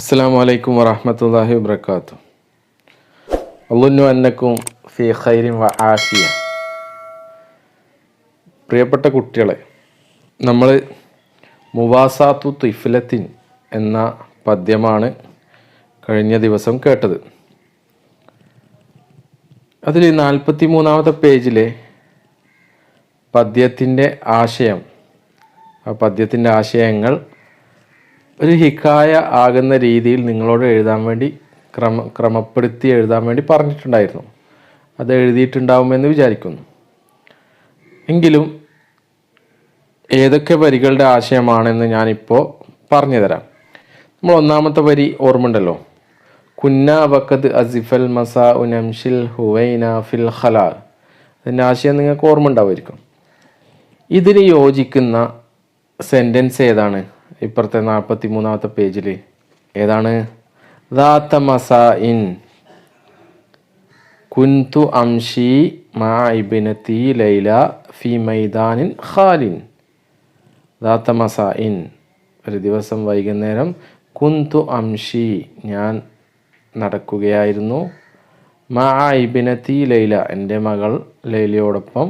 അസ്സലാമു അലൈക്കും വറഹ്മത്തുള്ളാഹി വബറകാതുഹു. അള്ളാഹു അന്നക്കും ഫീ ഖൈരിൻ വ ആഫിയ. പ്രിയപ്പെട്ട കുട്ടികളെ, നമ്മൾ മുവാസാത്തു തിഫ്ലത്തിൻ എന്ന പദ്യമാണ് കഴിഞ്ഞ ദിവസം കേട്ടത്. അതിൽ 43-ാമത്തെ പേജിലെ പദ്യത്തിൻ്റെ ആശയം, ആ പദ്യത്തിൻ്റെ ആശയങ്ങൾ ഒരു ഹിക്കായ ആകുന്ന രീതിയിൽ നിങ്ങളോട് എഴുതാൻ വേണ്ടി ക്രമപ്പെടുത്തി എഴുതാൻ വേണ്ടി പറഞ്ഞിട്ടുണ്ടായിരുന്നു. അത് എഴുതിയിട്ടുണ്ടാവുമെന്ന് വിചാരിക്കുന്നു. എങ്കിലും ഏതൊക്കെ വരികളുടെ ആശയമാണെന്ന് ഞാനിപ്പോൾ പറഞ്ഞു തരാം. നമ്മൾ ഒന്നാമത്തെ വരി ഓർമ്മയുണ്ടല്ലോ, കുന്ന വക്കത് അസിഫൽ മസാ ഉനംഷിൽ ഹുവൈന ഫിൽ ഖലാ. അതിൻ്റെ ആശയം നിങ്ങൾക്ക് ഓർമ്മ ഉണ്ടാവുമായിരിക്കും. ഇതിന് യോജിക്കുന്ന സെൻറ്റൻസ് ഏതാണ്? ഇപ്പുറത്തെ 43-ാമത്തെ പേജിൽ ഏതാണ്? ദാത്ത മസാഇൻ കുന്തു അംഷി മാ ഇബ്നതി ലൈല ഫി മൈദാനിൻ ഖാലിൻ. ദാത്ത മസാഇൻ, ഒരു ദിവസം വൈകുന്നേരം, കുന്തു അംഷി, ഞാൻ നടക്കുകയായിരുന്നു, മാ ഇബ്നതി ലൈല, എൻ്റെ മകൾ ലൈലയോടൊപ്പം,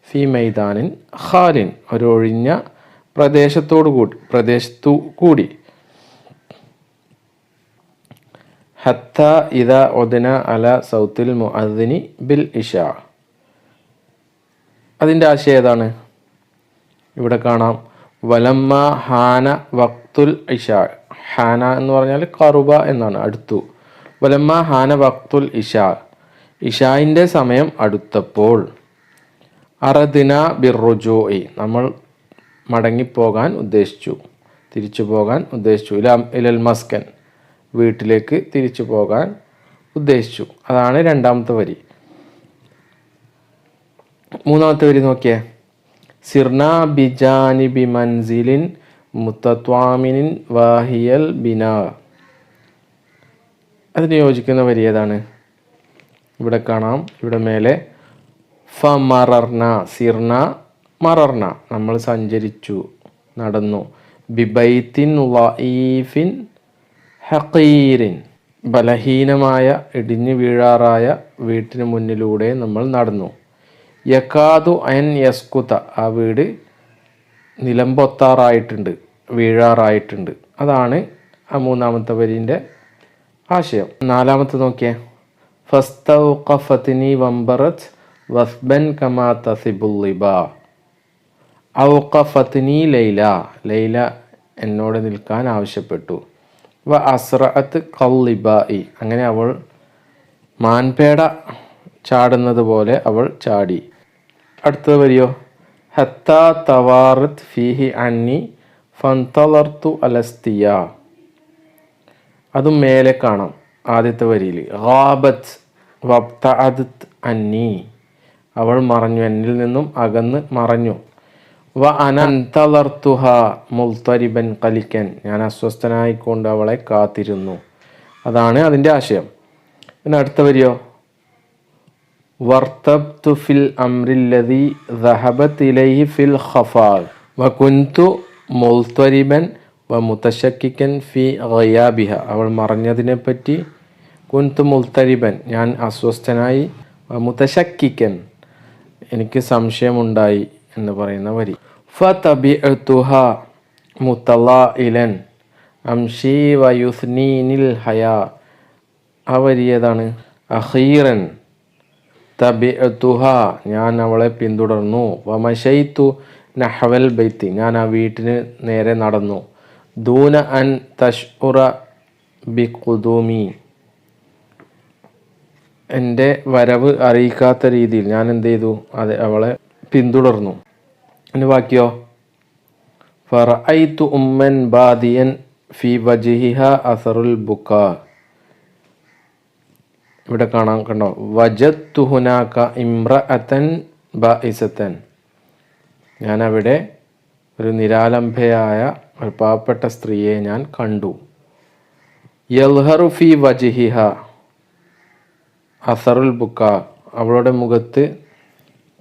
ഫി മൈദാനിൻ ഖാലിൻ, ഒരു ഒഴിഞ്ഞ പ്രദേശത്തു കൂടി. ഹത്ത ഇദ ഉദ്ന അല സൗത്തിൽ മുഅദ്ദിനി ബിൽ ഇഷാ. അതിൻ്റെ ആശയം ഏതാണ്? ഇവിടെ കാണാം, വലമ്മ ഹാന വക്തുൽ ഇഷാ. ഹാന എന്ന് പറഞ്ഞാൽ കറുബ എന്നാണ്, അടുത്തു. വലമ്മ ഹാന വക്തുൽ ഇഷാ, ഇഷായിൻ്റെ സമയം അടുത്തപ്പോൾ, അറദിന ബിർറുജൂഇ, നമ്മൾ മടങ്ങിപ്പോകാൻ ഉദ്ദേശിച്ചു, തിരിച്ചു പോകാൻ ഉദ്ദേശിച്ചു. ഇലൽ മസ്കൻ, വീട്ടിലേക്ക് തിരിച്ചു പോകാൻ ഉദ്ദേശിച്ചു. അതാണ് രണ്ടാമത്തെ വരി. മൂന്നാമത്തെ വരി നോക്കിയേ, സിർന ബിജാനിബി മൻസിലിൻ മുത്തത്വാമിനിൻ വാഹിയൽ ബിനാ. അതിന് യോജിക്കുന്ന വരി ഏതാണ്? ഇവിടെ കാണാം, ഇവിടെ മേലെ, ഫമറർന, സിർന മറർന, നമ്മൾ സഞ്ചരിച്ചു, നടന്നു, ബിബൈത്തിൻ വഈഫിൻ ഹഖീരിൻ, ബലഹീനമായ ഇടിഞ്ഞു വീഴാറായ വീട്ടിന് മുന്നിലൂടെ നമ്മൾ നടന്നു. യക്കാദു അൻ യസ്കുത, ആ വീട് നിലംപൊത്താറായിട്ടുണ്ട്, വീഴാറായിട്ടുണ്ട്. അതാണ് ആ മൂന്നാമത്തെ വരിൻ്റെ ആശയം. നാലാമത്തെ നോക്കിയേ, ഫസ്തൗഖഫത്നി വംബറത് വസ്ബൻ കമാ തസിബുല്ലിബാ. ഔഖഫത്നി ലൈല, ലൈല എന്നോട് നിൽക്കാൻ ആവശ്യപ്പെട്ടു. വ അസ്റഅത്ത് ഖല്ലിബായി, അങ്ങനെ അവൾ മാൻപേട ചാടുന്നത് പോലെ അവൾ ചാടി. അടുത്തത് വരിയോ, ഹത്താ തവാറത്ത് ഫീഹി അന്നി ഫന്തളർത്തു അലസ്തിയ. അതും മേലെ കാണാം, ആദ്യത്തെ വരിയിൽ. ഗാബത്ത് വബ്തഅദത് അന്നി, അവൾ മറഞ്ഞു, എന്നിൽ നിന്നും അകന്ന് മറഞ്ഞു. വ അനന്തളർത്തുഹ മുൽത്തരിബൻ ഖലിക്കൻ, ഞാൻ അസ്വസ്ഥനായിക്കൊണ്ട് അവളെ കാത്തിരുന്നു. അതാണ് അതിൻ്റെ ആശയം. പിന്നെ അടുത്ത വരിയോ, വർത്തബ്തു ഫിൽ അംറില്ലദി ദഹബത് ഇലൈഹി ഫിൽ ഖഫാ വ കുൻതു മുൽത്തരിബൻ വ മുതശക്കിക്കൻ ഫി ഗയാബിഹ. അവൾ മറഞ്ഞതിനെ പറ്റി, കുൻതു മുൽത്തരിബൻ, ഞാൻ അസ്വസ്ഥനായി, മുതശക്കിക്കൻ, എനിക്ക് സംശയമുണ്ടായി എന്ന് പറയുന്ന വരി. ഫതബിഅതുഹ മുതലായിലൻ അംശി വയുസ്നീനിൽ ഹയാ. ആ വരി ഏതാണ്? അഖീറൻ തബിഅതുഹ, ഞാൻ അവളെ പിന്തുടർന്നു. വമശൈതു നഹവൽ ബൈത്തി, ഞാൻ ആ വീട്ടിന് നേരെ നടന്നു. ദൂന അൻ തശ്ഉറ ബിഖുദൂമി, എൻ്റെ വരവ് അറിയിക്കാത്ത രീതിയിൽ ഞാൻ എന്ത് ചെയ്തു? അത് അവളെ പിന്തുടർന്നു. ഇനി ബാക്കിയോ, ഫറഅയ്തു ഉമ്മൻ ബാദിയൻ ഫി വജ്ഹിഹ അസറുൽ ബുക്കാ. ഇവിടെ കാണാം, കണ്ടോ, വജദ്തു ഹുനാക ഇംറഅതൻ ബാഇസതൻ, ഞാൻ അവിടെ ഒരു നിരാലംബയായ ഒരു പാവപ്പെട്ട സ്ത്രീയെ ഞാൻ കണ്ടു. യൽഹറു ഫി വജ്ഹിഹ അസറുൽ ബുക്കാ, അവളുടെ മുഖത്ത്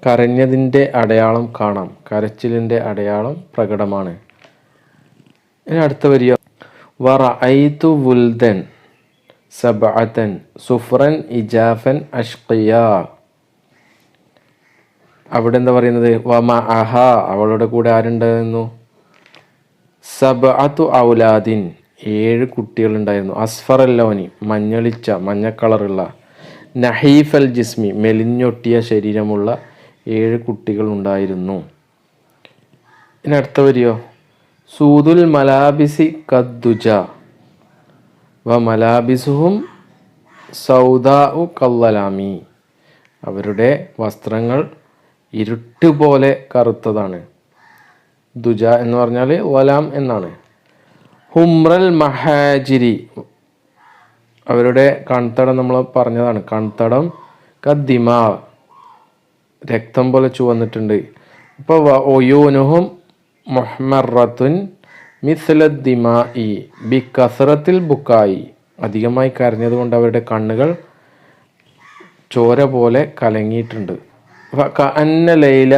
കരഞ്ഞതിൻ്റെ അടയാളം കാണാം, കരച്ചിലിൻ്റെ അടയാളം പ്രകടമാണ്. ഇനി അടുത്ത വരിക, വറഅയ്തു വുൽദൻ സബഅതൻ സുഫ്രൻ ഇജാഫൻ അഷ്ഖിയാ. അവിടെ എന്താ പറയുന്നത്? വമഅഹ, അവളുടെ കൂടെ ആരുണ്ടായിരുന്നു? സബഅതു ഔലാദിൻ, 7 കുട്ടികളുണ്ടായിരുന്നു. അസ്ഫറൽ ലൗനി, മഞ്ഞളിച്ച മഞ്ഞ കളറുള്ള, നഹീഫൽ ജിസ്മി, മെലിഞ്ഞൊട്ടിയ ശരീരമുള്ള 7 കുട്ടികൾ ഉണ്ടായിരുന്നു. ഇനി അടുത്ത വരിയോ? സൂദുൽ മലാബിസി കദ്ദുജ വ മലാബിസുഹും സൗദാഉ കല്ലലാമി, അവരുടെ വസ്ത്രങ്ങൾ ഇരുട്ട് പോലെ കറുത്തതാണ്. ദുജ എന്ന് പറഞ്ഞാൽ വലാം എന്നാണ്. ഹുംറൽ മഹാജിരി, അവരുടെ കൺതടം നമ്മൾ പറഞ്ഞതാണ്. കൺതടം കദ്ദിമാ, രക്തം പോലെ ചുവന്നിട്ടുണ്ട്. ഇപ്പോൾ ഒയൂനുഹും മുഹ്മറത്തുൻ മിസ്ലദ്ദിമായി ബി കസറത്തിൽ ബുക്കായി, അധികമായി കരഞ്ഞത് കൊണ്ട് അവരുടെ കണ്ണുകൾ ചോര പോലെ കലങ്ങിയിട്ടുണ്ട്. കഅന്ന ലൈല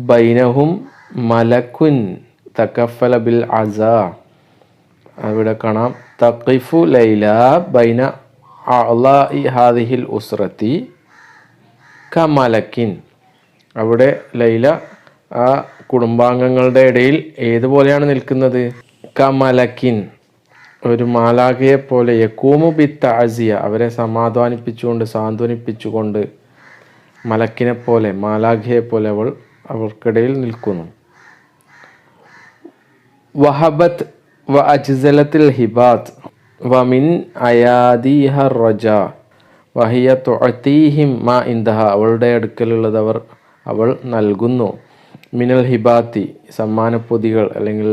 ബൈനഹും മലക്കുൻ തകഫല ബിൽ അസാ, അവിടെ കാണാം തഖിഫു ലൈല ബൈന അഅ്ലാഇ ഹാദിഹിൽ ഉസ്റതി കമലക്കിൻ, അവിടെ ലൈല ആ കുടുംബാംഗങ്ങളുടെ ഇടയിൽ ഏതുപോലെയാണ് നിൽക്കുന്നത്? കമലക്കിൻ, ഒരു മാലാഖയെ പോലെ. യകൂമു ബി തഅസിയ, അവരെ സമാധാനിപ്പിച്ചുകൊണ്ട് സാന്ത്വനിപ്പിച്ചുകൊണ്ട് മലക്കിനെ പോലെ മാലാഖയെ പോലെ അവൾ അവർക്കിടയിൽ നിൽക്കുന്നു. വഹബത്ത് വ അജ്സലത്തിൽ ഹിബാത്ത് വമിൻ അയാദിഹ റജ വഹിയ തുഅതീഹിം മാ ഇൻദഹ, അവളുടെ അടുക്കലുള്ളത് അവൾ നൽകുന്നു. മിനൽ ഹിബാത്തി, സമ്മാനപ്പൊതികൾ അല്ലെങ്കിൽ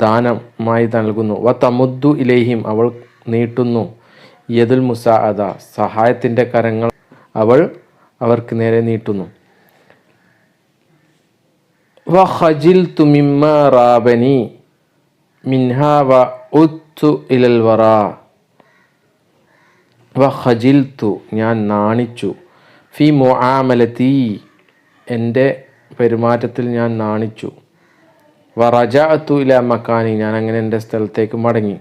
ദാനമായി നൽകുന്നു. വ തമുദ്ദു ഇലൈഹിം, അവൾ നീട്ടുന്നു. യദുൽ മുസാഅദ, സഹായത്തിൻ്റെ കരങ്ങൾ അവൾ അവർക്ക് നേരെ നീട്ടുന്നു. വ ഖജിൽതു മിമ്മാ റാബനി മിൻഹാ വ ഉത്തു ഇലൽ വറാ. വ ഖജിൽതു, ഞാൻ നാണിച്ചു. ഫി മുആമലതി, എൻ്റെ പെരുമാറ്റത്തിൽ ഞാൻ നാണിച്ചു. വ റജഅതു ഇലാ മക്കാനി, ഞാൻ അങ്ങനെ എൻ്റെ സ്ഥലത്തേക്ക് മടങ്ങി.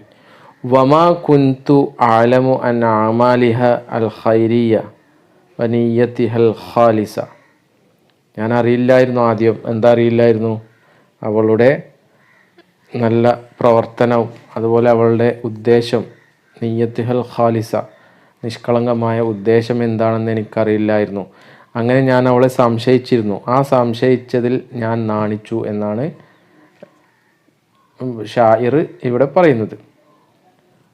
വമാ കുന്തു അഅലമു അൻ അഅമാലിഹ അൽ ഖൈരിയ വനിയ്യത്തിഹൽ ഖാലിസ, ഞാൻ അറിയില്ലായിരുന്നു. ആദ്യം എന്താ അറിയില്ലായിരുന്നു? അവളുടെ നല്ല പ്രവർത്തനവും അതുപോലെ അവളുടെ ഉദ്ദേശം, നിയ്യത്തിഹൽ ഖാലിസ, നിഷ്കളങ്കമായ ഉദ്ദേശം എന്താണെന്ന് എനിക്കറിയില്ലായിരുന്നു. അങ്ങനെ ഞാൻ അവളെ സംശയിച്ചിരുന്നു. ആ സംശയിച്ചതിൽ ഞാൻ നാണിച്ചു എന്നാണ് ഷായിർ ഇവിടെ പറയുന്നത്.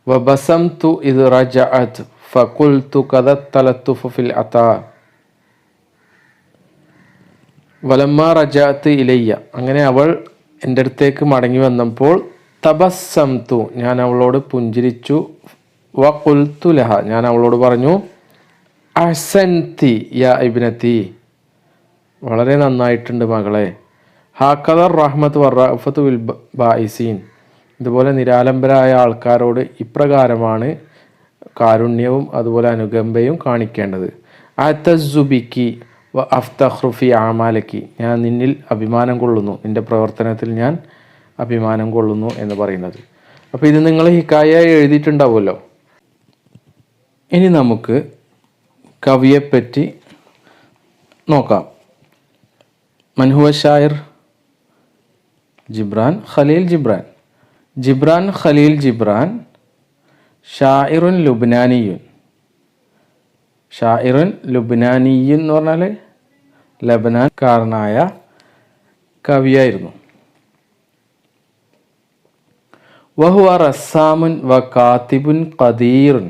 വബസംതു ഇദ് റജഅത് ഫഖുൽതു ഖദത് തലത്തുഫു ഫിൽ അതാ വലമ്മ റജഅത് ഇലയ്യ, അങ്ങനെ അവൾ എൻ്റെ അടുത്തേക്ക് മടങ്ങി വന്നപ്പോൾ തബസ്സംതു, ഞാൻ അവളോട് പുഞ്ചിരിച്ചു. വഖുൽതു ലഹ, ഞാൻ അവളോട് പറഞ്ഞു അഹ്സൻതി യാ ഇബ്നതി, വളരെ നന്നായിട്ടുണ്ട് മകളെ. ഹാക്കദർ റഹ്മത്ത് വറഅഫത്തു വിൽ ബായിസീൻ, ഇതുപോലെ നിരാലംബരായ ആൾക്കാരോട് ഇപ്രകാരമാണ് കാരുണ്യവും അതുപോലെ അനുകമ്പയും കാണിക്കേണ്ടത്. അത്തസുബിക്കി വ അഫ്തഖ്റുഫി ആമാലക്കി, ഞാൻ നിന്നിൽ അഭിമാനം കൊള്ളുന്നു, നിൻ്റെ പ്രവർത്തനത്തിൽ ഞാൻ അഭിമാനം കൊള്ളുന്നു എന്ന് പറയുന്നത്. അപ്പോൾ ഇത് നിങ്ങൾ ഹിക്കായായി എഴുതിയിട്ടുണ്ടാവുമല്ലോ. ഇനി നമുക്ക് കവിയെപ്പറ്റി നോക്കാം. മൻഹുവ ഷായർ? ജിബ്രാൻ ഖലീൽ ജിബ്രാൻ. ജിബ്രാൻ ഖലീൽ ജിബ്രാൻ ഷായിറുൻ ലുബ്നാനിയുൻ. ഷായിറുൻ ലുബ്നാനിയുൻ എന്ന് പറഞ്ഞാൽ ലബനാൻകാരനായ കവിയായിരുന്നു. വഹുവ റസ്സാമുൻ വ കാത്തിബുൻ ഖദീറുൻ,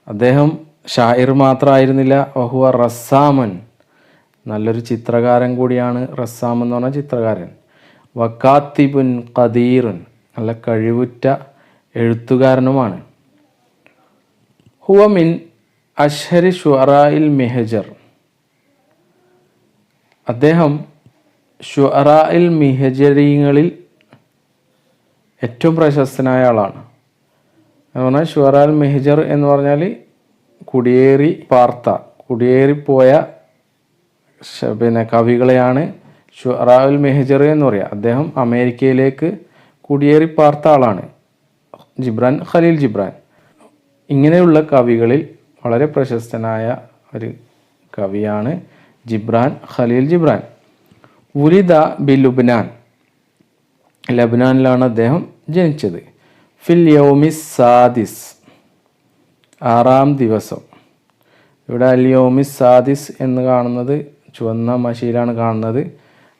അദ്ദേഹം ഷായിർ മാത്രമായിരുന്നില്ല. വഹുവ റസ്സാമുൻ, നല്ലൊരു ചിത്രകാരൻ കൂടിയാണ്. റസ്സാം എന്ന് പറഞ്ഞാൽ ചിത്രകാരൻ. വക്കാത്തിബുൻ ഖദീറുൻ, നല്ല കഴിവുറ്റ എഴുത്തുകാരനുമാണ്. ഹുവ മിൻ അഷ്ഹരി ഷുഅറാഇൽ മിഹജർ, അദ്ദേഹം ഷുഅറാഇൽ മിഹജരീങ്ങളിൽ ഏറ്റവും പ്രശസ്തനായ ആളാണ്. എന്ന് പറഞ്ഞാൽ ഷുഅറാൽ മിഹജർ എന്ന് പറഞ്ഞാൽ കുടിയേറിപ്പോയ കവികളെയാണ് ഷുഅറാഉൽ മിഹ്ജർ എന്ന് പറയുക. അദ്ദേഹം അമേരിക്കയിലേക്ക് കുടിയേറി പാർത്ത ആളാണ്. ജിബ്രാൻ ഖലീൽ ജിബ്രാൻ. ഇങ്ങനെയുള്ള കവികളിൽ വളരെ പ്രശസ്തനായ ഒരു കവിയാണ് ജിബ്രാൻ ഖലീൽ ജിബ്രാൻ. ഉലിദ ബി ലുബ്നാൻ, ലബ്നാനിലാണ് അദ്ദേഹം ജനിച്ചത്. ഫിൽ യൗമിസ് സാദിസ്, 6-ാം ദിവസം. ഇവിടെ അൽ യൗമിസ് സാദിസ് എന്ന് കാണുന്നത് ചുവന്ന മഷിയിലാണ് കാണുന്നത്.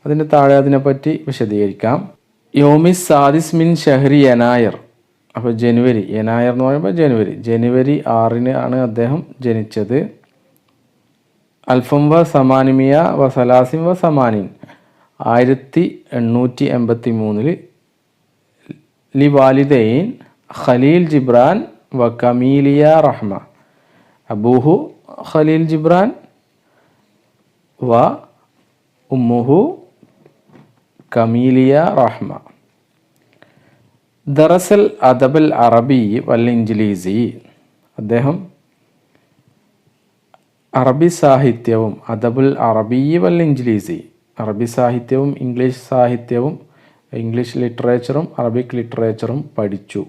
അതിൻ്റെ താഴെ അതിനെപ്പറ്റി വിശദീകരിക്കാം. യൗമിസ് സാദിസ് മിൻ ഷഹ്രി യനായർ. അപ്പോൾ ജനുവരി, യനായർ എന്ന് പറയുമ്പോൾ ജനുവരി 6-ന് ആണ് അദ്ദേഹം ജനിച്ചത്. അൽഫം വ സമാനിമിയ വ സലാസിം വ സമാനിൻ, 1883 ലി വാലിദൈൻ ഖലീൽ ജിബ്രാൻ വ കമീലിയ റഹ്മ. അബൂഹു ഖലീൽ ജിബ്രാൻ വ ഉമ്മുഹു കമീലിയ റഹ്മ. ദറസൽ അദബൽ അറബി വൽ ഇംഗ്ലീസി. അദ്ദേഹം അറബി സാഹിത്യവും അദബുൽ അറബി വൽ ഇംഗ്ലീസി, അറബി സാഹിത്യവും ഇംഗ്ലീഷ് സാഹിത്യവും, ഇംഗ്ലീഷ് ലിറ്ററേച്ചറും അറബിക് ലിറ്ററേച്ചറും പഠിച്ചു.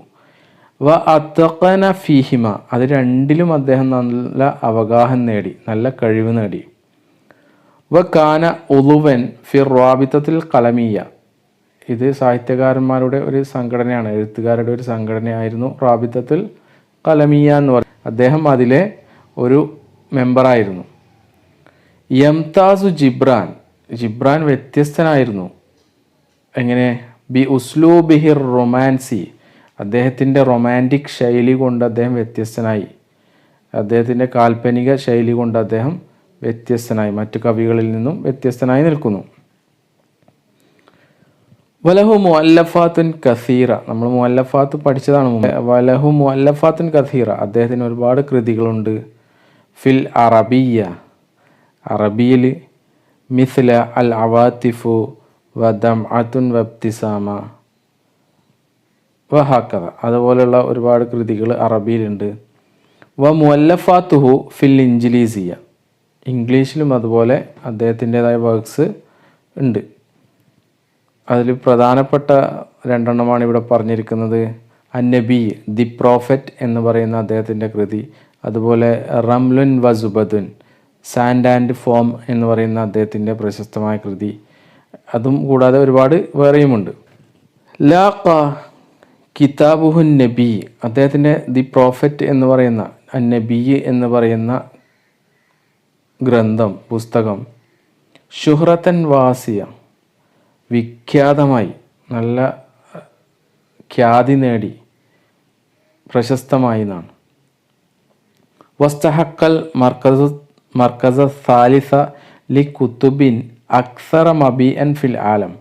വ അത്തഖന ഫീഹിമ, അത് രണ്ടിലും അദ്ദേഹം നല്ല അവഗാഹം നേടി, നല്ല കഴിവ് നേടി. വ കാന ഉളുവൻ ഫിർ റാബിത്തത്തിൽ ഖലമിയ. ഇത് സാഹിത്യകാരന്മാരുടെ ഒരു സംഘടനയാണ്, എഴുത്തുകാരുടെ ഒരു സംഘടനയായിരുന്നു റാബിത്തത്തിൽ ഖലമിയ എന്ന് പറയുന്നത്. അദ്ദേഹം അതിലെ ഒരു മെമ്പറായിരുന്നു. യംതാസു ജിബ്രാൻ, ജിബ്രാൻ വ്യത്യസ്തനായിരുന്നു. എങ്ങനെ? ബി ഉസ്ലൂബിഹിർ റൊമാൻസി, അദ്ദേഹത്തിൻ്റെ റൊമാൻറ്റിക് ശൈലി കൊണ്ട് അദ്ദേഹം വ്യത്യസ്തനായി. അദ്ദേഹത്തിൻ്റെ കാൽപ്പനിക ശൈലി കൊണ്ട് അദ്ദേഹം വ്യത്യസ്തനായി, മറ്റു കവികളിൽ നിന്നും വ്യത്യസ്തനായി നിൽക്കുന്നു. വലഹു മുഅല്ലഫാത്തുൻ കസീറ, നമ്മൾ മുഅല്ലഫാത്ത് പഠിച്ചതാണ്. വലഹു മുഅല്ലഫാത്തുൻ കസീറ, അദ്ദേഹത്തിന് ഒരുപാട് കൃതികളുണ്ട്. ഫിൽ അറബിയ, അറബിയിൽ മിസ്ല അൽ അവാത്തിഫു വ ദംഅത്തുൻ വബ്തിസാമ വഹാക്കഥ, അതുപോലെയുള്ള ഒരുപാട് കൃതികൾ അറബിയിലുണ്ട്. വ മുഅല്ലഫാത്തുഹു ഫിൽ ഇംഗ്ലീസിയ, ഇംഗ്ലീഷിലും അതുപോലെ അദ്ദേഹത്തിൻ്റെതായ വർക്ക്സ് ഉണ്ട്. അതിൽ പ്രധാനപ്പെട്ട 2 ഇവിടെ പറഞ്ഞിരിക്കുന്നത്. അന്നബി, ദി പ്രോഫറ്റ് എന്ന് പറയുന്ന അദ്ദേഹത്തിൻ്റെ കൃതി, അതുപോലെ റംലുൻ വ സുബദുൻ, സാൻഡ് ആൻഡ് ഫോം എന്ന് പറയുന്ന അദ്ദേഹത്തിൻ്റെ പ്രശസ്തമായ കൃതി. അതും കൂടാതെ ഒരുപാട് വേറെയുമുണ്ട്. ലാഖ കിതാബുഹുൻ നബി, അദ്ദേഹത്തിൻ്റെ ദി പ്രോഫറ്റ് എന്ന് പറയുന്ന അന്നബി എന്ന് പറയുന്ന ഗ്രന്ഥം, പുസ്തകം ഷുഹ്റത്തൻ വാസിയ, വിഖ്യാതമായി, നല്ല ഖ്യാതി നേടി, പ്രശസ്തമായി എന്നാണ്. വസ്തഹക്കൽ മർക്കസ സാലിസ ലി കുത്തുബിൻ അക്സറ മബിഅൻ ഫിൽ ആലം,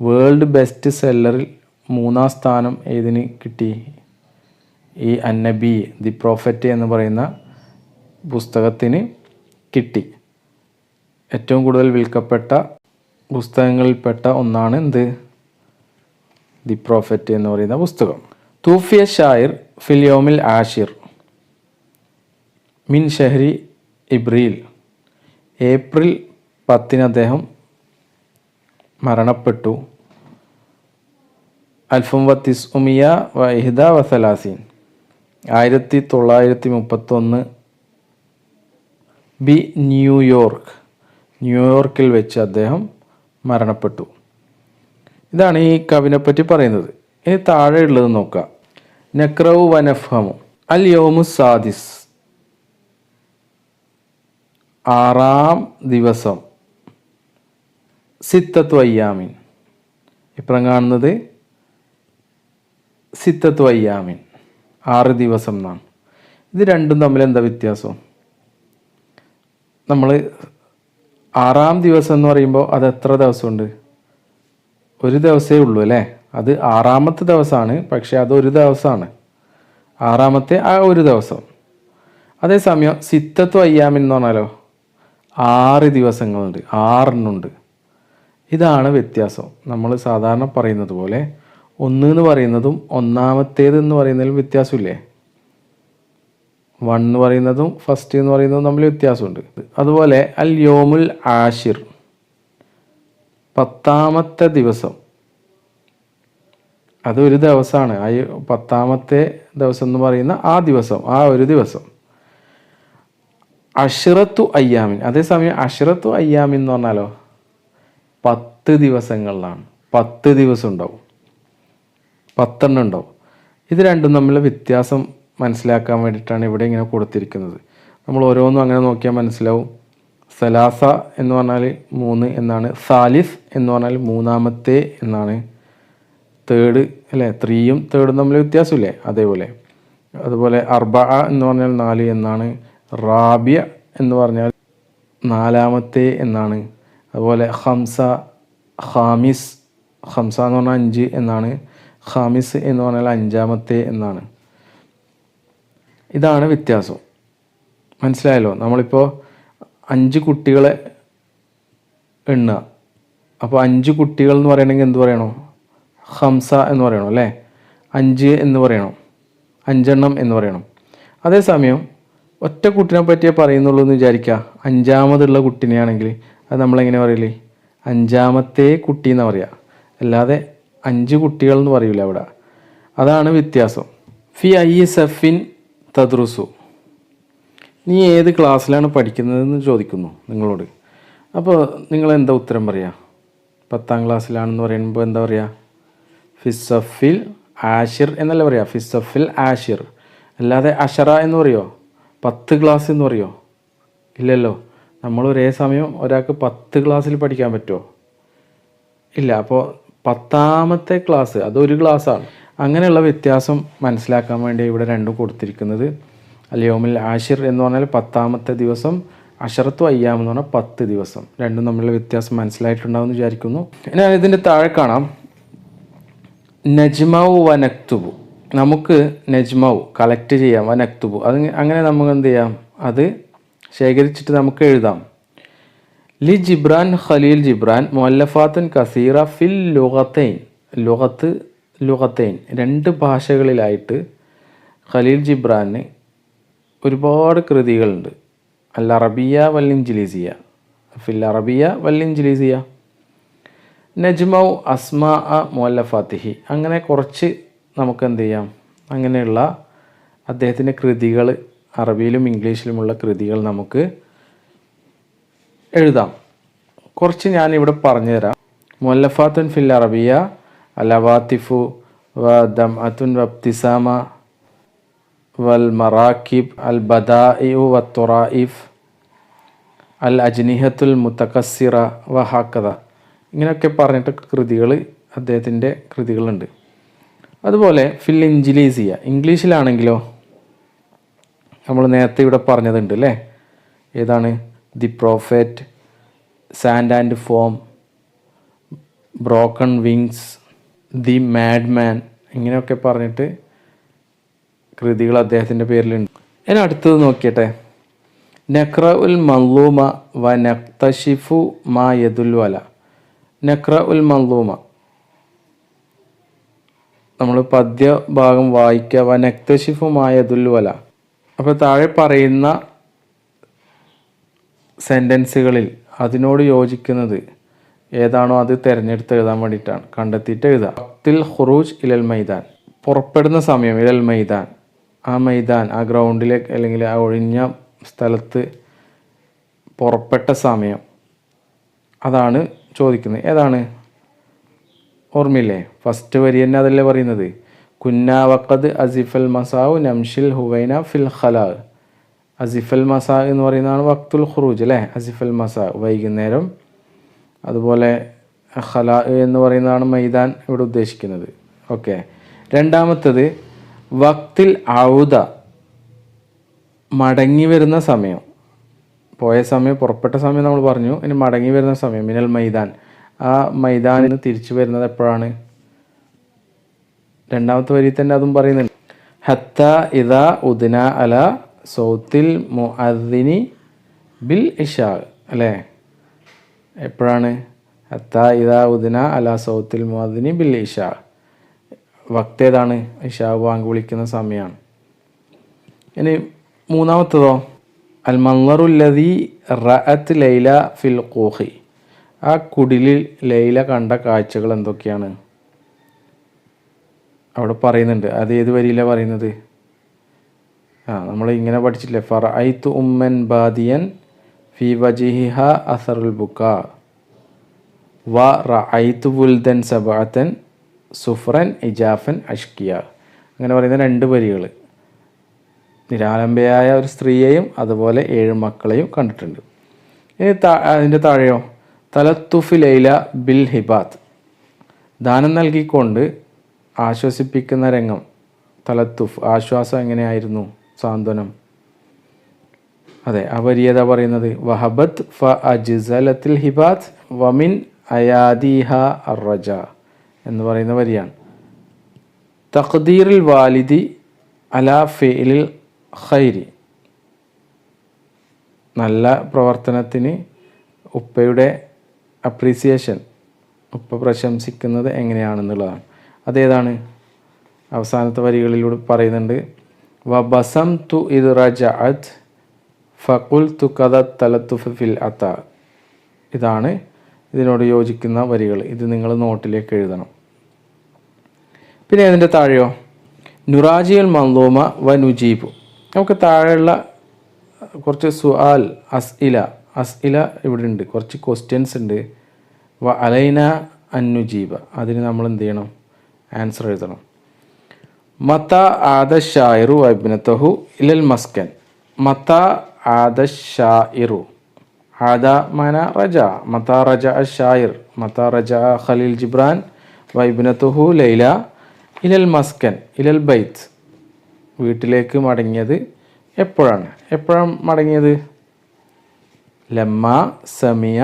വേൾഡ് ബെസ്റ്റ് സെല്ലറിൽ 3-ാം സ്ഥാനം ഏതിന് കിട്ടി? ഈ അന്നബി ദി പ്രോഫറ്റ് എന്ന് പറയുന്ന പുസ്തകത്തിന് കിട്ടി. ഏറ്റവും കൂടുതൽ വിൽക്കപ്പെട്ട പുസ്തകങ്ങളിൽപ്പെട്ട ഒന്നാണ് എന്ത്? ദി പ്രോഫറ്റ് എന്ന് പറയുന്ന പുസ്തകം. തൂഫിയ ഷായിർ ഫിൽ യൗമിൽ ആഷിർ മിൻ ഷഹ്രി ഇബ്രീൽ, ഏപ്രിൽ 10 അദ്ദേഹം മരണപ്പെട്ടു. അൽഫും വ തിസ്ഉമിയ വ ഇഹ്ദ വ സലാസീൻ, 1931 ബി ന്യൂയോർക്കിൽ വെച്ച് അദ്ദേഹം മരണപ്പെട്ടു. ഇതാണ് ഈ കവിനെ പറ്റി പറയുന്നത്. ഇനി താഴെ ഉള്ളത് നോക്കാം. നക്രവു വനഫ്ഹമു. അൽ യൗമു സാദിസ്, 6-ാം ദിവസം. സിത്തത്തു അയ്യാമിൻ, ഇപ്പുറം കാണുന്നത് സിത്തത്തു അയ്യാമിൻ, 6 ദിവസം എന്നാണ്. ഇത് രണ്ടും തമ്മിൽ എന്താ വ്യത്യാസം? നമ്മൾ 6-ാം ദിവസം എന്ന് പറയുമ്പോൾ അത് എത്ര ദിവസമുണ്ട്? ഒരു ദിവസമേ ഉള്ളൂ അല്ലേ? അത് 6-ാമത്തെ ദിവസമാണ്, പക്ഷെ അത് ഒരു ദിവസമാണ്, 6-ാമത്തെ ആ ഒരു ദിവസം. അതേസമയം സിത്തത്തു അയ്യാമിൻ എന്ന് പറഞ്ഞാലോ 6 ദിവസങ്ങളുണ്ട്, 6 ഇതാണ് വ്യത്യാസം. നമ്മൾ സാധാരണ പറയുന്നത് പോലെ 1 എന്ന് പറയുന്നതും 1-ാമത്തേത് എന്ന് പറയുന്നതിലും വ്യത്യാസമില്ലേ? 1 എന്ന് പറയുന്നതും ഫസ്റ്റ് എന്ന് പറയുന്നതും തമ്മിൽ വ്യത്യാസമുണ്ട്. അതുപോലെ അൽ യോമുൽ ആഷിർ, 10-ാമത്തെ ദിവസം. അതൊരു ദിവസമാണ്. ആ 10ാമത്തെ ദിവസം എന്ന് പറയുന്ന ആ ദിവസം, ആ ഒരു ദിവസം. അഷ്റത്തു അയ്യാമിൻ, അതേസമയം അഷ്റത്തു അയ്യാമിൻ എന്ന് പറഞ്ഞാലോ 10 ദിവസങ്ങളിലാണ്. 10 ദിവസം ഉണ്ടാവും, 10 ഉണ്ടാവും. ഇത് രണ്ടും തമ്മിലുള്ള വ്യത്യാസം മനസ്സിലാക്കാൻ വേണ്ടിയിട്ടാണ് ഇവിടെ ഇങ്ങനെ കൊടുത്തിരിക്കുന്നത്. നമ്മൾ ഓരോന്നും അങ്ങനെ നോക്കിയാൽ മനസ്സിലാവും. സലാസ എന്ന് പറഞ്ഞാൽ 3 എന്നാണ്, സാലിസ് എന്ന് പറഞ്ഞാൽ 3ാമത്തെ എന്നാണ്, തേർഡ് അല്ലേ, 3യും 3ും തമ്മിൽ വ്യത്യാസമില്ലേ, അതേപോലെ. അതുപോലെ അർബഅ എന്ന് പറഞ്ഞാൽ 4 എന്നാണ്, റാബിയ എന്ന് പറഞ്ഞാൽ 4ാമത്തെ എന്നാണ്. അതുപോലെ ഖംസ, ഖാമിസ്, ഖംസ എന്ന് പറഞ്ഞാൽ 5 എന്നാണ്, ഖാമിസ് എന്ന് പറഞ്ഞാൽ 5ാമത്തെ എന്നാണ്. ഇതാണ് വ്യത്യാസം. മനസ്സിലായല്ലോ? നമ്മളിപ്പോൾ 5 കുട്ടികളെ എണ്ണുക. അപ്പോൾ 5 കുട്ടികൾ എന്ന് പറയണമെങ്കിൽ എന്ത് പറയണോ? ഖംസ എന്ന് പറയണം അല്ലേ, 5 എന്ന് പറയണം, 5 എണ്ണം എന്ന് പറയണം. അതേസമയം ഒറ്റ കുട്ടിനെ പറ്റിയേ പറയുന്നുള്ളൂ എന്ന് വിചാരിക്കുക. 5ാമതുള്ള കുട്ടിനെയാണെങ്കിൽ അത് നമ്മളെങ്ങനെ പറയില്ലേ? 5ാമത്തെ കുട്ടി എന്ന് പറയുക, അല്ലാതെ 5 കുട്ടികൾ എന്ന് പറയൂല അവിടെ. അതാണ് വ്യത്യാസം. ഫി ഐ സഫിൻ തദ്രുസു, നീ ഏത് ക്ലാസ്സിലാണ് പഠിക്കുന്നതെന്ന് ചോദിക്കുന്നു നിങ്ങളോട്. അപ്പോൾ നിങ്ങൾ എന്താ ഉത്തരം പറയുക? 10ാം ക്ലാസ്സിലാണെന്ന് പറയുമ്പോൾ എന്താ പറയുക? ഫിസഫിൽ ആഷിർ എന്നല്ല പറയുക, ഫിസഫിൽ ആഷിർ. അല്ലാതെ അഷറ എന്ന് പറയുമോ? 10 ക്ലാസ് എന്ന് പറയുമോ? ഇല്ലല്ലോ. നമ്മൾ ഒരേ സമയം ഒരാൾക്ക് 10 ക്ലാസ്സിൽ പഠിക്കാൻ പറ്റുമോ? ഇല്ല. അപ്പോൾ 10ാമത്തെ ക്ലാസ് അതൊരു ക്ലാസ്സാണ്. അങ്ങനെയുള്ള വ്യത്യാസം മനസ്സിലാക്കാൻ വേണ്ടി ഇവിടെ രണ്ടും കൊടുത്തിരിക്കുന്നത്. അൽയൗമുൽ ആഷിർ എന്ന് പറഞ്ഞാൽ 10ാമത്തെ ദിവസം, അഷറത്തു അയ്യാം എന്ന് പറഞ്ഞാൽ 10 ദിവസം. രണ്ടും തമ്മിലുള്ള വ്യത്യാസം മനസ്സിലായിട്ടുണ്ടാവും എന്ന് വിചാരിക്കുന്നു. ഇനി ഇതിൻ്റെ താഴെ കാണാം നജ്മൗ വ നക്തുബു. നമുക്ക് നജ്മൗ കളക്ട് ചെയ്യാം, വ നക്തുബു അത് അങ്ങനെ നമുക്ക് എന്ത് ചെയ്യാം? അത് ശേഖരിച്ചിട്ട് നമുക്ക് എഴുതാം. ലി ജിബ്രാൻ ഖലീൽ ജിബ്രാൻ മുഅല്ലഫാത്തുൻ കസീറ ഫിൽ ലുഗത്തൈൻ, ലുഗത്തൈൻ 2 ഭാഷകളിലായിട്ട് ഖലീൽ ജിബ്രാന് ഒരുപാട് കൃതികളുണ്ട്. അൽ അറബിയ വൽ ഇൻജിലീസിയ, ഫിൽ അറബിയ വൽ ഇൻജിലീസിയ. നജ്മൗ അസ്മാ മുഅല്ലഫാത്തിഹി, അങ്ങനെ കുറച്ച് നമുക്ക് എന്ത് ചെയ്യാം? അങ്ങനെയുള്ള അദ്ദേഹത്തിൻ്റെ കൃതികൾ, അറബിയിലും ഇംഗ്ലീഷിലുമുള്ള കൃതികൾ നമുക്ക് എഴുതാം. കുറച്ച് ഞാനിവിടെ പറഞ്ഞു തരാം. മുഅല്ലഫാത്തുൻ ഫിൽ അറബിയ അൽ അവാത്തിഫു വ ദംഅത്തുൻ വബ്തിസാമ വൽ മറാക്കിബ് അൽ ബദാഇഉ വത്തുറായിഫ് അൽ അജ്നിഹത്തുൽ മുതകസ്സിറ വ ഹക്കദ. ഇങ്ങനെയൊക്കെ പറഞ്ഞിട്ട് കൃതികൾ, അദ്ദേഹത്തിൻ്റെ കൃതികളുണ്ട്. അതുപോലെ ഫിൽ ഇൻജിലീസിയ, ഇംഗ്ലീഷിലാണെങ്കിലോ നമ്മൾ നേരത്തെ ഇവിടെ പറഞ്ഞതുണ്ട് അല്ലേ? ഏതാണ്? The prophet, sand and form, broken wings, the madman, ഇങ്ങനെയൊക്കെ പറഞ്ഞിട്ട് കൃതികൾ അദ്ദേഹത്തിൻ്റെ പേരിലുണ്ട്. ഇനി അടുത്തത് നോക്കിയട്ടെ. നഖ്റ ഉൽ മൻലൂമ വ നക്തഷിഫു മാ യദുല്ലു അല. നഖ്റ ഉൽ മൻലൂമ, നമ്മൾ പദ്യ ഭാഗം വായിക്കുക. വ നക്തഷിഫു മാ യദുല്ലു അല. അപ്പോൾ താഴെ പറയുന്ന സെൻറ്റൻസുകളിൽ അതിനോട് യോജിക്കുന്നത് ഏതാണോ അത് തിരഞ്ഞെടുത്ത് എഴുതാൻ വേണ്ടിയിട്ടാണ്, കണ്ടെത്തിയിട്ട് എഴുതുക. വക്തിൽ ഖുറൂജ് ഇലൽ മൈദാൻ, പുറപ്പെടുന്ന സമയം, ഇലൽ മൈദാൻ, ആ മൈദാൻ, ആ ഗ്രൗണ്ടിലേക്ക് അല്ലെങ്കിൽ ആ ഒഴിഞ്ഞ സ്ഥലത്ത് പുറപ്പെട്ട സമയം, അതാണ് ചോദിക്കുന്നത്. ഏതാണ്? ഓർമ്മയില്ലേ? ഫസ്റ്റ് വരി തന്നെ അതല്ലേ പറയുന്നത്. കുന്ന വഖദ് അസിഫൽ മസാഉ നംഷിൽ ഹുവൈന ഫിൽ ഖലാ. അസിഫൽ മസാ എന്ന് പറയുന്നതാണ് വക്തുൽ ഖുറൂജ് അല്ലേ? അസിഫൽ മസാ വൈകുന്നേരം. അതുപോലെ ഖലാ എന്ന് പറയുന്നതാണ് മൈദാൻ ഇവിടെ ഉദ്ദേശിക്കുന്നത്. ഓക്കെ. രണ്ടാമത്തത് വക്തിൽ ഔദ, മടങ്ങി വരുന്ന സമയം. പോയ സമയം, പുറപ്പെട്ട സമയം നമ്മൾ പറഞ്ഞു. ഇനി മടങ്ങി വരുന്ന സമയം, മിനൽ മൈദാൻ, ആ മൈദാനിൽ നിന്ന് തിരിച്ചു വരുന്നത് എപ്പോഴാണ്? രണ്ടാമത്തെ വരി തന്നെ അതും പറയുന്നുണ്ട്. ഹത്ത ഇദാ ഉദ്ന അല സൗത്തിൽ മുഅദ്ദിനി ബിൽ ഇഷാ അല്ലേ? എപ്പോഴാണ്? ഹത്ത ഇദാ ഉദ്ന അല സൗത്തിൽ മുഅദ്ദിനി ബിൽ ഇഷാ. വക്ത് ഏതാണ്? ഇഷാ വാങ്ക് വിളിക്കുന്ന സമയമാണ്. ഇനി മൂന്നാമത്തതോ? അൽ മൻളറുല്ലദീ റഅത്ത് ലൈല ഫിൽ ഖൂഖി. ആ കുടിലിൽ ലൈല കണ്ട കാഴ്ചകൾ എന്തൊക്കെയാണ്? അവിടെ പറയുന്നുണ്ട്. അത് ഏത് വരിയിലാണ് പറയുന്നത്? നമ്മൾ ഇങ്ങനെ പഠിച്ചില്ലേ, ഫറഅയ്തു ഉമ്മൻ ബാദിയൻ ഫി വജിഹിഹ അസറുൽ ബുക്കാ വ റഅയ്തു വുൽദൻ സബഅത്തൻ സുഫ്രൻ ഇജാഫൻ അഷ്കിയ. അങ്ങനെ പറയുന്ന 2 വരികൾ. നിരാലംബയായ ഒരു സ്ത്രീയെയും അതുപോലെ 7 മക്കളെയും കണ്ടിട്ടുണ്ട്. ഇനി അതിൻ്റെ താഴെയോ, തലത്തുഫ് ലൈല ബിൽ ഹിബാത്ത്, ദാനം നൽകിക്കൊണ്ട് ആശ്വസിപ്പിക്കുന്ന രംഗം. തലത്തുഫ് ആശ്വാസം എങ്ങനെയായിരുന്നു? സാന്ത്വനം. അതെ, ആ വരി ഏതാ പറയുന്നത്? വഹബത്ത് ഫ അജ്സലത്തിൽ ഹിബാത്ത് വമിൻ അയാദിഹ അർറജ എന്ന് പറയുന്ന വരിയാണ്. തഖ്ദീറുൽ വാലിദി അലാ ഫിഇലിൽ ഖൈരി, നല്ല പ്രവർത്തനത്തിന് ഉപ്പയുടെ അപ്രീസിയേഷൻ, ഉപ്പ പ്രശംസിക്കുന്നത് എങ്ങനെയാണെന്നുള്ളതാണ്. അതേതാണ്? അവസാനത്തെ വരികളിലൂടെ പറയുന്നുണ്ട്. വബസം തു ഇത് റജഅത് ഫഖുൽ തു കദ തലത്തുഫ് ഫിൽ അത. ഇതാണ് ഇതിനോട് യോജിക്കുന്ന വരികൾ. ഇത് നിങ്ങൾ നോട്ടിലേക്ക് എഴുതണം. പിന്നെ അതിൻ്റെ താഴെയോ, നുറാജിയൽ മൻദൂമ വ നുജീബു. നമുക്ക് താഴെയുള്ള കുറച്ച് സുആൽ അസ്ഇല ഇവിടെ ഉണ്ട്, കുറച്ച് ക്വസ്റ്റ്യൻസ് ഉണ്ട്. വ അലൈന അന്നുജീബ, അതിന് നമ്മൾ എന്ത് ചെയ്യണം? ആൻസർ എഴുതണം. മത ആദ ഷായിറു വഇബ്നതഹു ഇലൽ മസ്കൻ. മത ആദ ഷായിറു, ആദ മാന റജ, മത റജ ഷായിർ, മത റജ ഖലീൽ ജിബ്രാൻ വഇബ്നതഹു ലൈല ഇലൽ മസ്കൻ ഇലൽ ബൈത്ത്. വീട്ടിലേക്ക് മടങ്ങിയത് എപ്പോഴാണ് മടങ്ങിയത്? ലമ്മ സമിയ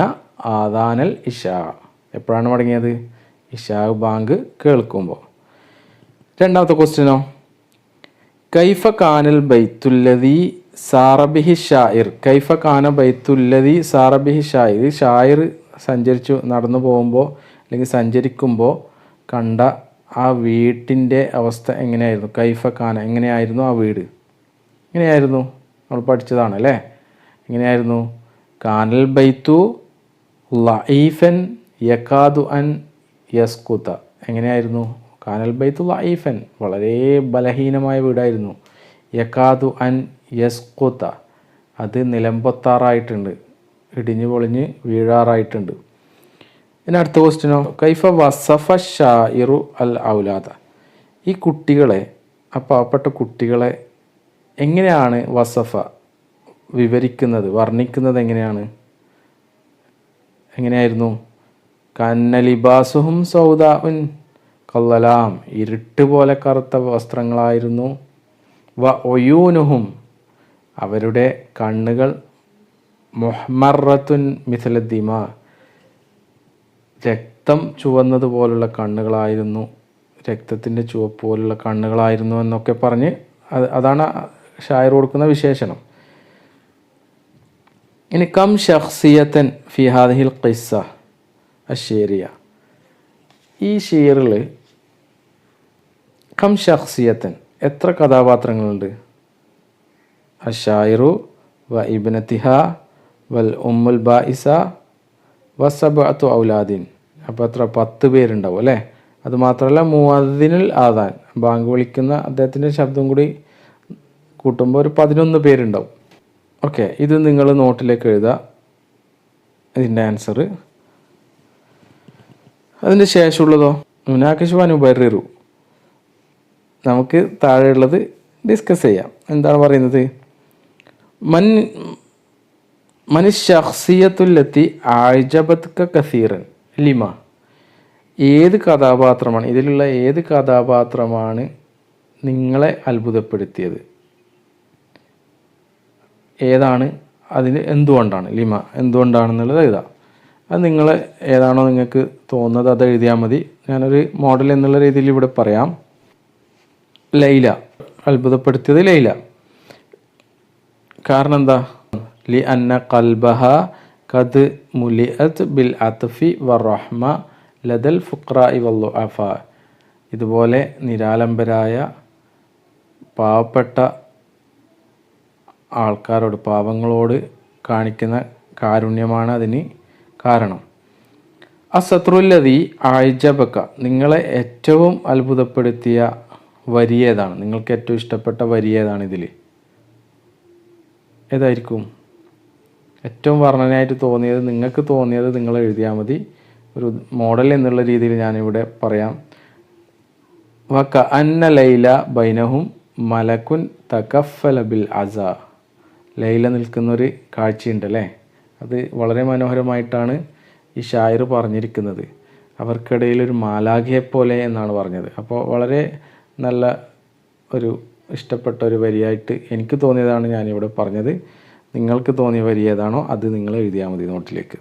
ആദാനൽ ഇഷാ. എപ്പോഴാണ് മടങ്ങിയത്? ഇഷാ ബാങ്ക് കേൾക്കുമ്പോൾ. രണ്ടാമത്തെ ക്വസ്റ്റ്യനോ, കൈഫ കാനൽ ബൈത്തുല്ലദി സാറബിഹി ഷായിർ. കൈഫ കാന ബൈത്തുല്ലദി സാറബിഹി ഷായിർ. ഷായിർ സഞ്ചരിച്ചു നടന്നു പോകുമ്പോൾ അല്ലെങ്കിൽ സഞ്ചരിക്കുമ്പോൾ കണ്ട ആ വീട്ടിൻ്റെ അവസ്ഥ എങ്ങനെയായിരുന്നു? കൈഫ കാന, എങ്ങനെയായിരുന്നു ആ വീട്? എങ്ങനെയായിരുന്നു? നമ്മൾ പഠിച്ചതാണ് അല്ലേ? എങ്ങനെയായിരുന്നു? കാനൽ ബൈത്തു ലഈഫൻ യകാദു അൻ യസ്കുത. എങ്ങനെയായിരുന്നു? കാനൽ ബൈത്തു ലഈഫൻ, വളരെ ബലഹീനമായ വീടായിരുന്നു. യകാദു അൻ യസ്കുത, അത് നിലംപൊത്താറായിട്ടുണ്ട്, ഇടിഞ്ഞു പൊളിഞ്ഞ് വീഴാറായിട്ടുണ്ട്. ഇനി അടുത്ത ക്വസ്റ്റ്യനോ, കൈഫ വസഫ ഷായിറു അൽ ഔലാദ. ഈ കുട്ടികളെ, ആ പാവപ്പെട്ട കുട്ടികളെ എങ്ങനെയാണ് വസഫ വിവരിക്കുന്നത്, വർണ്ണിക്കുന്നത്? എങ്ങനെയായിരുന്നു? കന്ന ലിബാസുഹും സൗദാഉൻ കല്ലലാം, ഇരുട്ട് പോലെ കറുത്ത വസ്ത്രങ്ങളായിരുന്നു. വ ഒയൂനുഹും, അവരുടെ കണ്ണുകൾ മുഹ്മറത്തുൻ മിഥല ദിമാ, രക്തം ചുവന്നതുപോലുള്ള കണ്ണുകളായിരുന്നു, രക്തത്തിൻ്റെ ചുവപ്പ് പോലുള്ള കണ്ണുകളായിരുന്നു എന്നൊക്കെ പറഞ്ഞ് അതാണ് ഷായർ കൊടുക്കുന്ന വിശേഷണം. ഇനി കം ഷഖ്സിയത്തൻ ഫി ഹാദിഹിൽ ഖിസ്സ അശ്ശേരിയ. ഈ ഷീറിൽ കം ഷഖ്സിയത്തൻ, എത്ര കഥാപാത്രങ്ങളുണ്ട്? അഷായിറു വ ഇബ്നതിഹ വൽ ഉമ്മുൽ ബായിസ വ സബഅത്തു ഔലാദിൻ. അപ്പോൾ എത്ര? 10 പേരുണ്ടാവും അല്ലേ? അതുമാത്രമല്ല മുഅദ്ദിനുൽ ആദാൻ, ബാങ്ക് വിളിക്കുന്ന അദ്ദേഹത്തിൻ്റെ ശബ്ദം കൂടി കൂട്ടുമ്പോൾ ഒരു 11 പേരുണ്ടാവും. ഓക്കെ, ഇത് നിങ്ങൾ നോട്ടിലേക്ക് എഴുതുക, ഇതിൻ്റെ ആൻസർ. അതിന് ശേഷമുള്ളതോ, മുനാക്കിഷ് വനുബറിറു. നമുക്ക് താഴെയുള്ളത് ഡിസ്കസ് ചെയ്യാം. എന്താണ് പറയുന്നത്? മനുഷ്യഖ്സിയത്തുല്ലത്തി ആജബത്ക കസീറൻ ലിമ. ഏത് കഥാപാത്രമാണ്, ഇതിലുള്ള ഏത് കഥാപാത്രമാണ് നിങ്ങളെ അത്ഭുതപ്പെടുത്തിയത്? ഏതാണ്? അതിന് എന്തുകൊണ്ടാണ്? ലിമ, എന്തുകൊണ്ടാണെന്നുള്ളത് എഴുതാം. അത് നിങ്ങൾ ഏതാണോ നിങ്ങൾക്ക് തോന്നുന്നത് അത് എഴുതിയാൽ മതി. ഞാനൊരു മോഡൽ എന്നുള്ള രീതിയിൽ ഇവിടെ പറയാം. ലൈല, അത്ഭുതപ്പെടുത്തിയത് ലൈല. കാരണം എന്താ? ലി അന്ന ഖൽബഹ ഖദ് മുലിഅത് ബിൽ അത്ഫി വറഹ്മ ലദൽ ഫുഖ്റാഇ വല്ലുഅഫ. ഇതുപോലെ നിരാലംബരായ പാവപ്പെട്ട ആൾക്കാരോട്, പാവങ്ങളോട് കാണിക്കുന്ന കാരുണ്യമാണ് അതിന് കാരണം. അസത്രുല്ലതി ആയിജബക്ക, നിങ്ങളെ ഏറ്റവും അത്ഭുതപ്പെടുത്തിയ വരി ഏതാണ്? നിങ്ങൾക്ക് ഏറ്റവും ഇഷ്ടപ്പെട്ട വരി ഏതാണ്? ഇതിൽ ഏതായിരിക്കും? ഏറ്റവും വർണ്ണനയായിട്ട് തോന്നിയത്, നിങ്ങൾക്ക് തോന്നിയത് നിങ്ങൾ എഴുതിയാൽ മതി. ഒരു മോഡൽ എന്നുള്ള രീതിയിൽ ഞാനിവിടെ പറയാം. വക അന്ന ലൈല ബൈനഹും മലക്കുൻ തകഫല ബിൽ അസ. ലൈല നിൽക്കുന്നൊരു കാഴ്ചയുണ്ടല്ലേ, അത് വളരെ മനോഹരമായിട്ടാണ് ഈ ഷായർ പറഞ്ഞിരിക്കുന്നത്. അവർക്കിടയിൽ ഒരു മാലാഖയെപ്പോലെ എന്നാണ് പറഞ്ഞത്. അപ്പോൾ വളരെ നല്ല ഒരു ഇഷ്ടപ്പെട്ട ഒരു വരിയായിട്ട് എനിക്ക് തോന്നിയതാണ് ഞാനിവിടെ പറഞ്ഞത്. നിങ്ങൾക്ക് തോന്നിയ വരി ഏതാണോ അത് നിങ്ങൾ എഴുതിയാൽ മതി നോട്ടിലേക്ക്.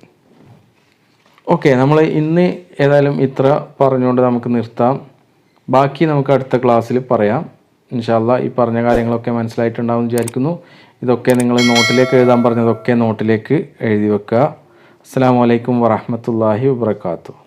ഓക്കെ, നമ്മൾ ഇന്ന് ഏതായാലും ഇത്ര പറഞ്ഞുകൊണ്ട് നമുക്ക് നിർത്താം. ബാക്കി നമുക്ക് അടുത്ത ക്ലാസ്സിൽ പറയാം ഇൻഷാ അല്ലാ. ഈ പറഞ്ഞ കാര്യങ്ങളൊക്കെ മനസ്സിലായിട്ടുണ്ടാവും വിചാരിക്കുന്നു. ഇതൊക്കെ നിങ്ങൾ നോട്ടിലേക്ക് എഴുതാൻ പറഞ്ഞതൊക്കെ നോട്ടിലേക്ക് എഴുതി വെക്കുക. അസ്സലാമു അലൈക്കും വറഹ്മത്തുള്ളാഹി വബറകാതുഹു.